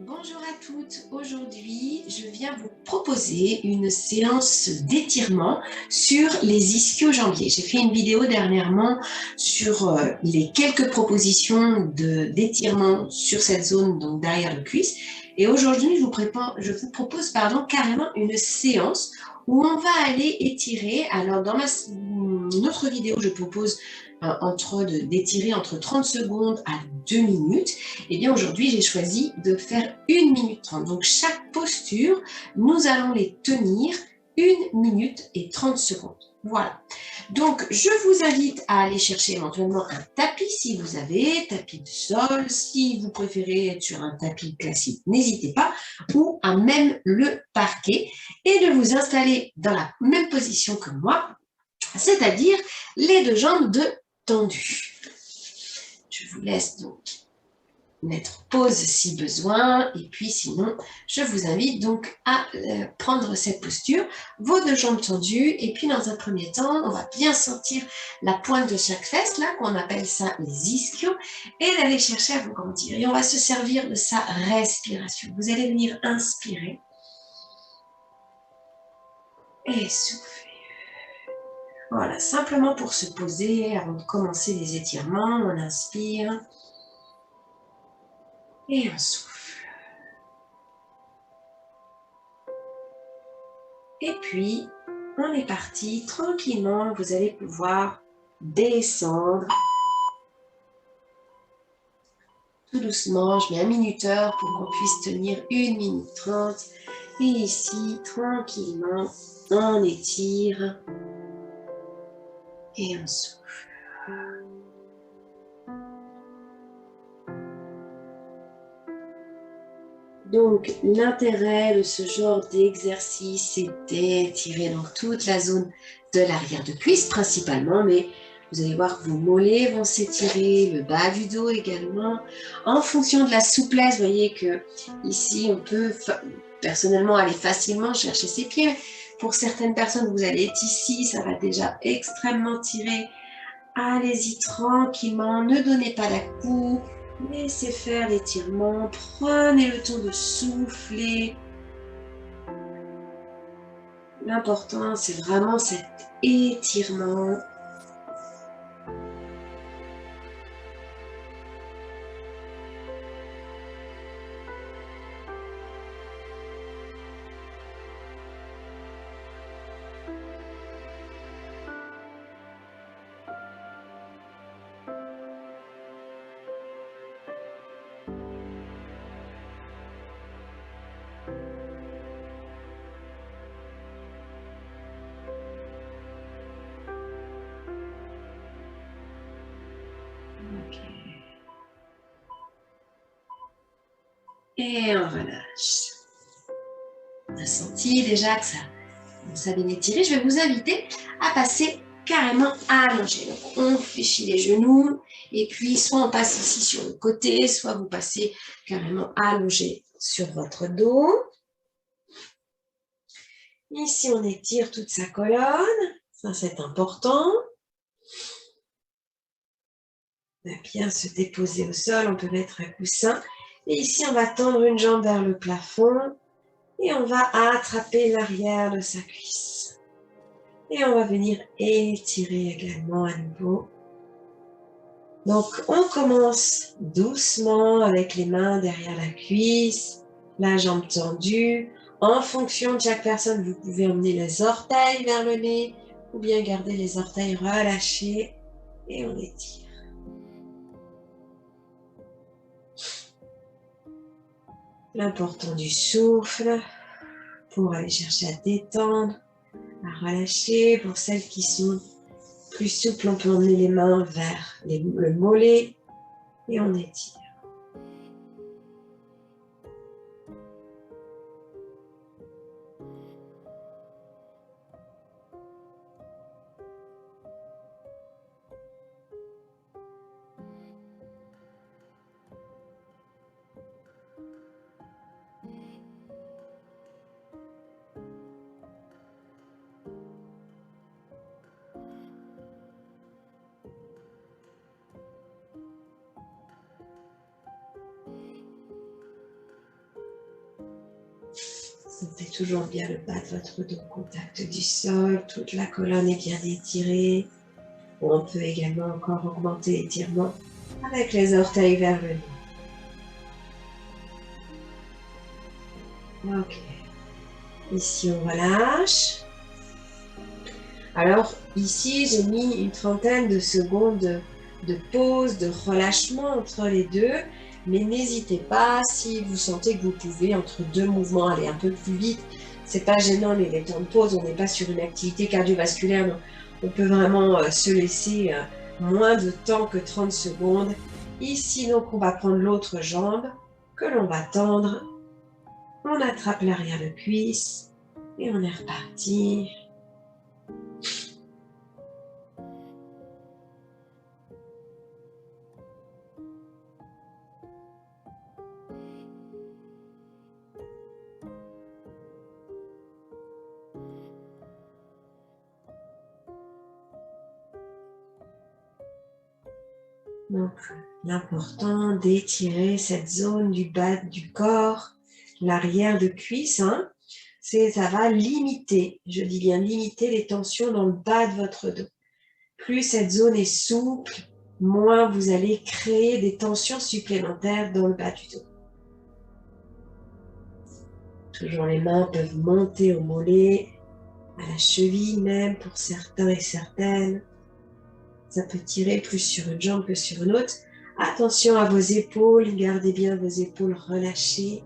Bonjour à toutes, aujourd'hui je viens vous proposer une séance d'étirement sur les ischio-jambiers. J'ai fait une vidéo dernièrement sur les quelques propositions d'étirement sur cette zone, donc derrière le cuisse. Et aujourd'hui je vous propose carrément une séance où on va aller étirer. Alors dans une autre vidéo je propose d'étirer entre 30 secondes à 2 minutes. Et bien aujourd'hui, j'ai choisi de faire 1 minute 30. Donc chaque posture, nous allons les tenir 1 minute et 30 secondes. Voilà. Donc je vous invite à aller chercher éventuellement un tapis si vous avez, tapis de sol. Si vous préférez être sur un tapis classique, n'hésitez pas, ou à même le parquet, et de vous installer dans la même position que moi, c'est-à-dire les deux jambes tendues. Je vous laisse donc mettre pause si besoin, et puis sinon, je vous invite donc à prendre cette posture, vos deux jambes tendues, et puis dans un premier temps, on va bien sentir la pointe de chaque fesse, là, qu'on appelle ça les ischios, et d'aller chercher à vous grandir. Et on va se servir de sa respiration. Vous allez venir inspirer, et souffler. Voilà, simplement pour se poser avant de commencer les étirements, on inspire, et on souffle. Et puis, on est parti tranquillement. Vous allez pouvoir descendre tout doucement. Je mets un minuteur pour qu'on puisse tenir 1 minute 30. Et ici, tranquillement, on étire et on souffle. Donc, l'intérêt de ce genre d'exercice, c'est d'étirer donc toute la zone de l'arrière de cuisse principalement, mais vous allez voir que vos mollets vont s'étirer, le bas du dos également. En fonction de la souplesse, vous voyez que ici, on peut personnellement aller facilement chercher ses pieds. Pour certaines personnes, vous allez être ici, ça va déjà extrêmement tirer. Allez-y tranquillement, ne donnez pas la coupe. Laissez faire l'étirement, prenez le temps de souffler. L'important, c'est vraiment cet étirement. Okay. Et on relâche. On a senti déjà que ça commence à bien étirer. Je vais vous inviter à passer carrément allongé. Donc, on fléchit les genoux et puis soit on passe ici sur le côté, soit vous passez carrément allongé sur votre dos. Ici, on étire toute sa colonne. Ça, c'est important. On va bien se déposer au sol. On peut mettre un coussin. Et ici, on va tendre une jambe vers le plafond. Et on va attraper l'arrière de sa cuisse. Et on va venir étirer également à nouveau. Donc, on commence doucement avec les mains derrière la cuisse, la jambe tendue. En fonction de chaque personne, vous pouvez emmener les orteils vers le nez ou bien garder les orteils relâchés et on étire. L'important du souffle pour aller chercher à détendre, à relâcher. Pour celles qui sont plus souples, on peut emmener les mains vers le mollet et on étire. Sentez toujours bien le bas de votre dos au contact du sol. Toute la colonne est bien étirée. On peut également encore augmenter l'étirement avec les orteils vers le dos. Ok. Ici, on relâche. Alors, ici, j'ai mis une trentaine de secondes de pause, de relâchement entre les deux. Mais n'hésitez pas, si vous sentez que vous pouvez, entre deux mouvements, aller un peu plus vite. C'est pas gênant, les temps de pause. On n'est pas sur une activité cardiovasculaire. Donc on peut vraiment se laisser moins de temps que 30 secondes. Ici, donc, on va prendre l'autre jambe que l'on va tendre. On attrape l'arrière de cuisse et on est reparti. Donc, l'important d'étirer cette zone du bas du corps, l'arrière de cuisse, hein, ça va limiter, je dis bien limiter les tensions dans le bas de votre dos. Plus cette zone est souple, moins vous allez créer des tensions supplémentaires dans le bas du dos. Toujours les mains peuvent monter au mollet, à la cheville même pour certains et certaines. Ça peut tirer plus sur une jambe que sur une autre. Attention à vos épaules, gardez bien vos épaules relâchées.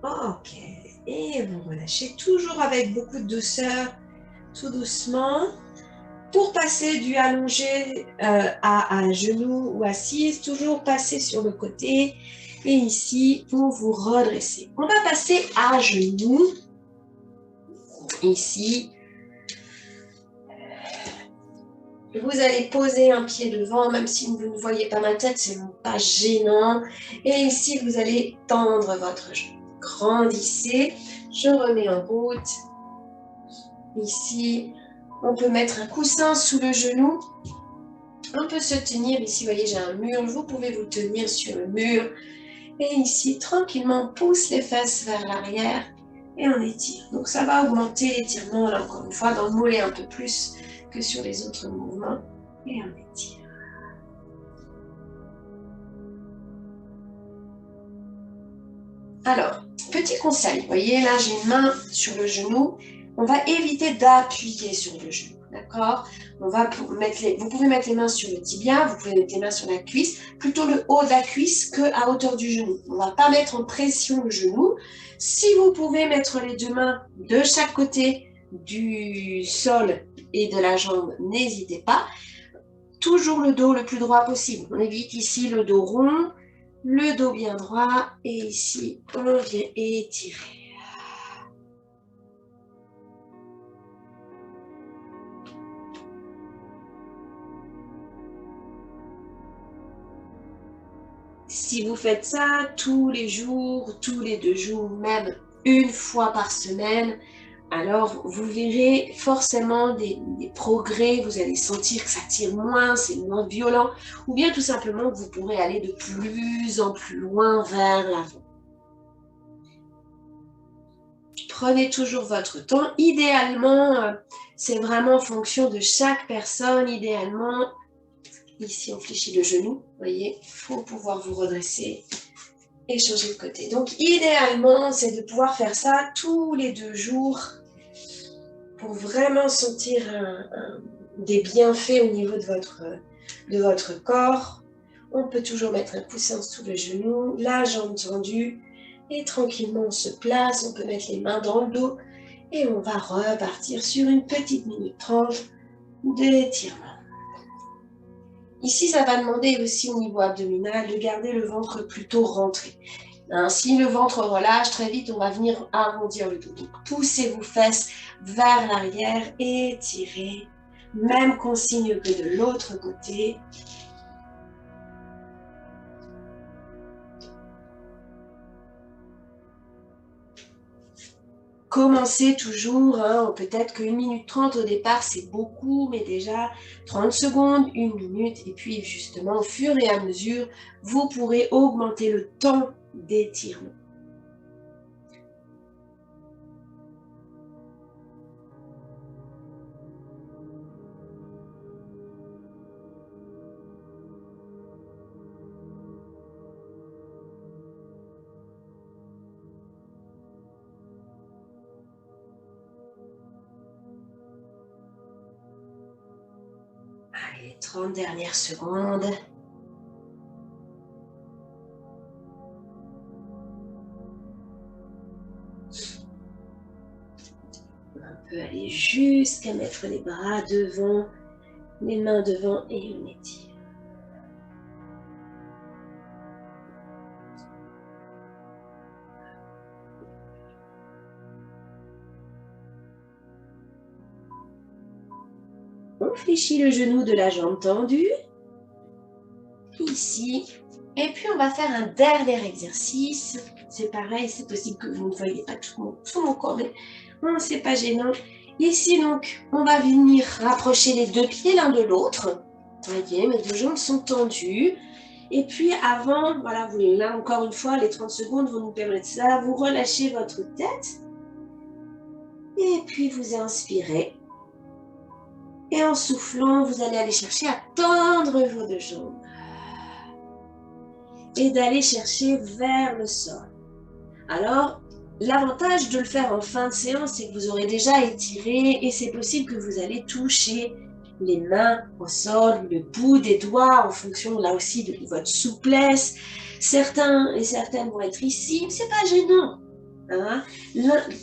Ok, et vous relâchez toujours avec beaucoup de douceur, tout doucement. Pour passer du allongé à genoux ou assise, toujours passer sur le côté. Et ici, pour vous redresser. On va passer à genoux. Ici. Vous allez poser un pied devant, même si vous ne voyez pas ma tête, c'est pas gênant. Et ici, vous allez tendre votre genou. Grandissez. Je remets en route. Ici, on peut mettre un coussin sous le genou. On peut se tenir, ici, vous voyez, j'ai un mur. Vous pouvez vous tenir sur le mur. Et ici, tranquillement, on pousse les fesses vers l'arrière et on étire. Donc, ça va augmenter l'étirement, là, encore une fois, dans le mollet un peu plus que sur les autres mouvements. Et on étire. Alors, petit conseil, vous voyez, là, j'ai une main sur le genou. On va éviter d'appuyer sur le genou, d'accord? Vous pouvez mettre les mains sur le tibia, vous pouvez mettre les mains sur la cuisse, plutôt le haut de la cuisse qu'à hauteur du genou. On ne va pas mettre en pression le genou. Si vous pouvez mettre les deux mains de chaque côté du sol et de la jambe, n'hésitez pas. Toujours le dos le plus droit possible. On évite ici le dos rond, le dos bien droit, et ici, on vient étirer. Si vous faites ça tous les jours, tous les 2 jours, même une fois par semaine, alors vous verrez forcément des progrès, vous allez sentir que ça tire moins, c'est moins violent, ou bien tout simplement que vous pourrez aller de plus en plus loin vers l'avant. Prenez toujours votre temps. Idéalement, c'est vraiment en fonction de chaque personne. Idéalement, ici on fléchit le genou, vous voyez, il faut pouvoir vous redresser et changer de côté. Donc idéalement, c'est de pouvoir faire ça tous les 2 jours pour vraiment sentir des bienfaits au niveau de votre corps. On peut toujours mettre un coussin sous le genou, la jambe tendue, et tranquillement on se place, on peut mettre les mains dans le dos, et on va repartir sur une petite minute 30 d'étirement. Ici, ça va demander aussi au niveau abdominal de garder le ventre plutôt rentré. Hein, si le ventre relâche, très vite, on va venir arrondir le dos. Donc, poussez vos fesses vers l'arrière, étirez. Même consigne que de l'autre côté. Commencez toujours, hein, peut-être que 1 minute 30 au départ, c'est beaucoup, mais déjà 30 secondes, 1 minute, et puis justement, au fur et à mesure, vous pourrez augmenter le temps d'étirement. Allez, 30 dernières secondes. On peut aller jusqu'à mettre les bras devant, les mains devant et on étire. On fléchit le genou de la jambe tendue. Ici. Et puis, on va faire un dernier exercice. C'est pareil, c'est possible que vous ne voyez pas tout mon corps, mais non, c'est pas gênant. Ici, donc, on va venir rapprocher les deux pieds l'un de l'autre. Vous voyez, mes deux jambes sont tendues. Et puis, avant, voilà, vous, là, encore une fois, les 30 secondes vont nous permettre ça. Vous relâchez votre tête. Et puis, vous inspirez. Et en soufflant, vous allez aller chercher à tendre vos deux jambes. Et d'aller chercher vers le sol. Alors, l'avantage de le faire en fin de séance, c'est que vous aurez déjà étiré et c'est possible que vous allez toucher les mains au sol, le bout des doigts en fonction là aussi de votre souplesse. Certains et certaines vont être ici, mais c'est pas gênant. Hein?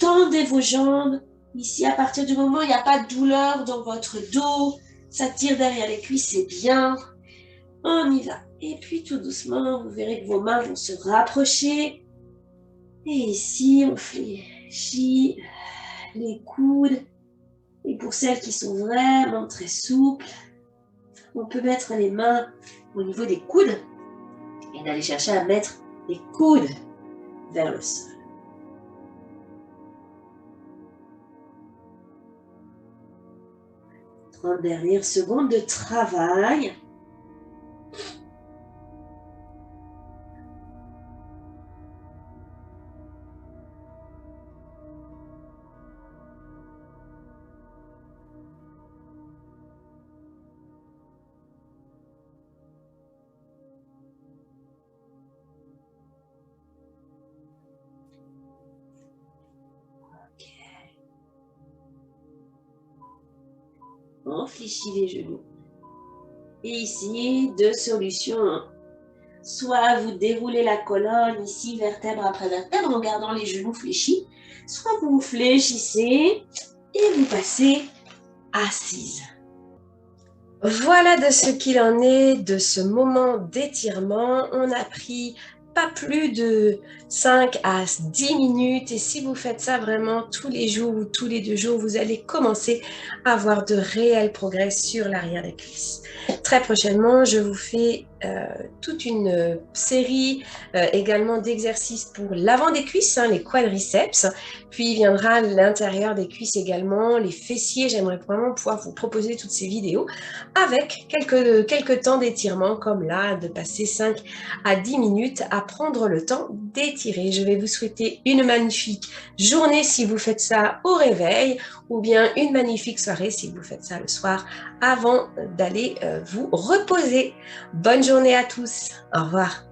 Tendez vos jambes. Ici, à partir du moment où il n'y a pas de douleur dans votre dos, ça tire derrière les cuisses, c'est bien. On y va. Et puis tout doucement, vous verrez que vos mains vont se rapprocher. Et ici, on fléchit les coudes. Et pour celles qui sont vraiment très souples, on peut mettre les mains au niveau des coudes et d'aller chercher à mettre les coudes vers le sol. Dernière seconde de travail. On fléchit les genoux. Et ici, deux solutions. Soit vous déroulez la colonne ici, vertèbre après vertèbre, en gardant les genoux fléchis. Soit vous fléchissez et vous passez assise. Voilà de ce qu'il en est de ce moment d'étirement. On a pris pas plus de 5 à 10 minutes et si vous faites ça vraiment tous les jours ou tous les 2 jours, vous allez commencer à avoir de réels progrès sur l'arrière des cuisses. Très prochainement, je vous fais toute une série également d'exercices pour l'avant des cuisses, hein, les quadriceps, puis viendra l'intérieur des cuisses également, les fessiers. J'aimerais vraiment pouvoir vous proposer toutes ces vidéos avec quelques temps d'étirement comme là, de passer 5 à 10 minutes à prendre le temps d'étirer. Je vais vous souhaiter une magnifique journée si vous faites ça au réveil ou bien une magnifique soirée si vous faites ça le soir avant d'aller vous reposer. Bonne journée à tous. Au revoir.